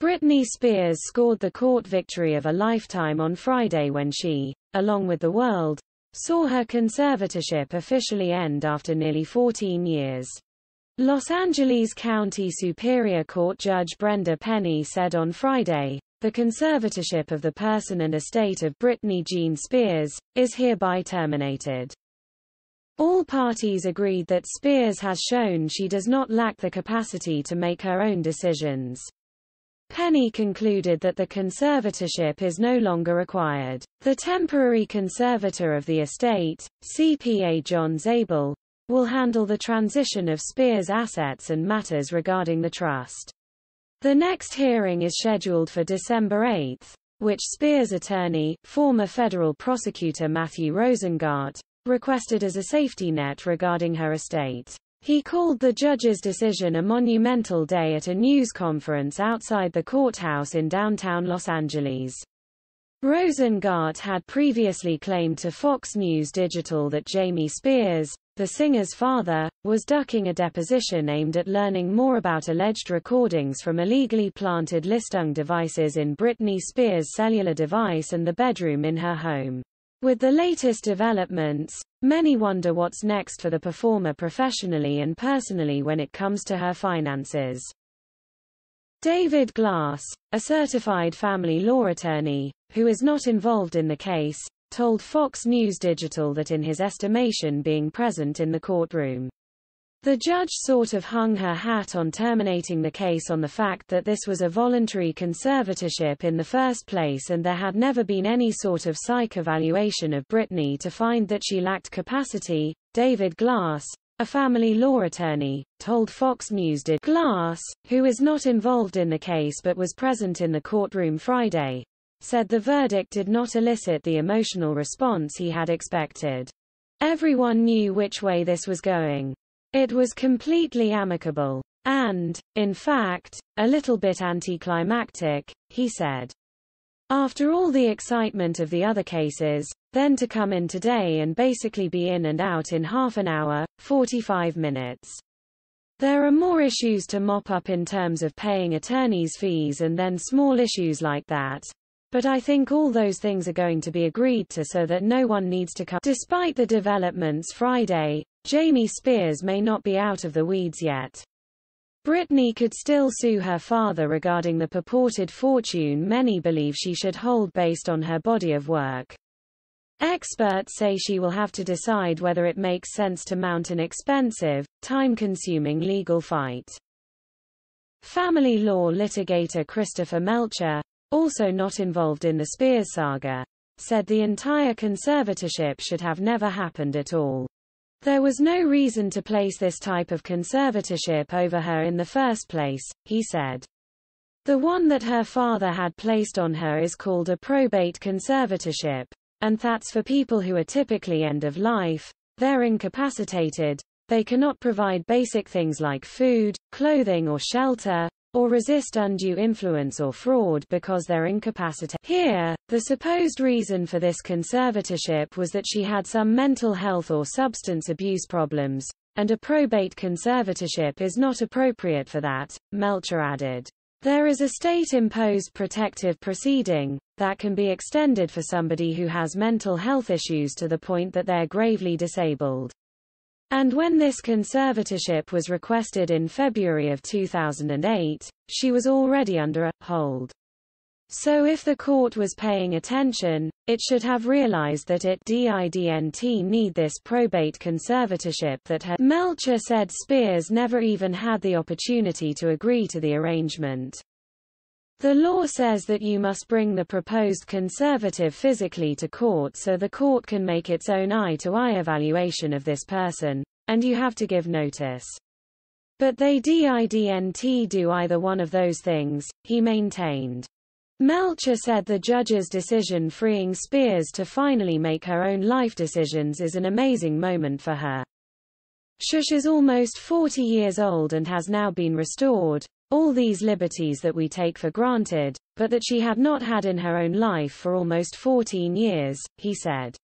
Britney Spears scored the court victory of a lifetime on Friday when she, along with the world, saw her conservatorship officially end after nearly 14 years. Los Angeles County Superior Court Judge Brenda Penny said on Friday, "The conservatorship of the person and estate of Britney Jean Spears is hereby terminated." All parties agreed that Spears has shown she does not lack the capacity to make her own decisions. Penny concluded that the conservatorship is no longer required. The temporary conservator of the estate, CPA John Zabel, will handle the transition of Spears' assets and matters regarding the trust. The next hearing is scheduled for December 8, which Spears' attorney, former federal prosecutor Matthew Rosengart, requested as a safety net regarding her estate. He called the judge's decision a monumental day at a news conference outside the courthouse in downtown Los Angeles. Rosengart had previously claimed to Fox News Digital that Jamie Spears, the singer's father, was ducking a deposition aimed at learning more about alleged recordings from illegally planted Listung devices in Britney Spears' cellular device and the bedroom in her home. With the latest developments, many wonder what's next for the performer professionally and personally when it comes to her finances. David Glass, a certified family law attorney, who is not involved in the case, told Fox News Digital that in his estimation being present in the courtroom, the judge sort of hung her hat on terminating the case on the fact that this was a voluntary conservatorship in the first place and there had never been any sort of psych evaluation of Britney to find that she lacked capacity. David Glass, a family law attorney, told Fox News Glass, who is not involved in the case but was present in the courtroom Friday, said the verdict did not elicit the emotional response he had expected. Everyone knew which way this was going. It was completely amicable. And, in fact, a little bit anticlimactic, he said. After all the excitement of the other cases, then to come in today and basically be in and out in half an hour, 45 minutes. There are more issues to mop up in terms of paying attorneys' fees and then small issues like that. But I think all those things are going to be agreed to so that no one needs to come. Despite the developments Friday, Jamie Spears may not be out of the weeds yet. Britney could still sue her father regarding the purported fortune many believe she should hold based on her body of work. Experts say she will have to decide whether it makes sense to mount an expensive, time-consuming legal fight. Family law litigator Christopher Melcher, also not involved in the Spears saga, said the entire conservatorship should have never happened at all. There was no reason to place this type of conservatorship over her in the first place, he said. The one that her father had placed on her is called a probate conservatorship, and that's for people who are typically end of life, they're incapacitated, they cannot provide basic things like food, clothing or shelter, or resist undue influence or fraud because they're incapacitated. Here, the supposed reason for this conservatorship was that she had some mental health or substance abuse problems, and a probate conservatorship is not appropriate for that, Melcher added. There is a state-imposed protective proceeding that can be extended for somebody who has mental health issues to the point that they're gravely disabled. And when this conservatorship was requested in February of 2008, she was already under a hold. So if the court was paying attention, it should have realized that it didn't need this probate conservatorship that had. Melcher said Spears never even had the opportunity to agree to the arrangement. The law says that you must bring the proposed conservative physically to court so the court can make its own eye-to-eye evaluation of this person, and you have to give notice. But they didn't do either one of those things, he maintained. Melcher said the judge's decision freeing Spears to finally make her own life decisions is an amazing moment for her. Shush is almost 40 years old and has now been restored. All these liberties that we take for granted, but that she had not had in her own life for almost 14 years, he said.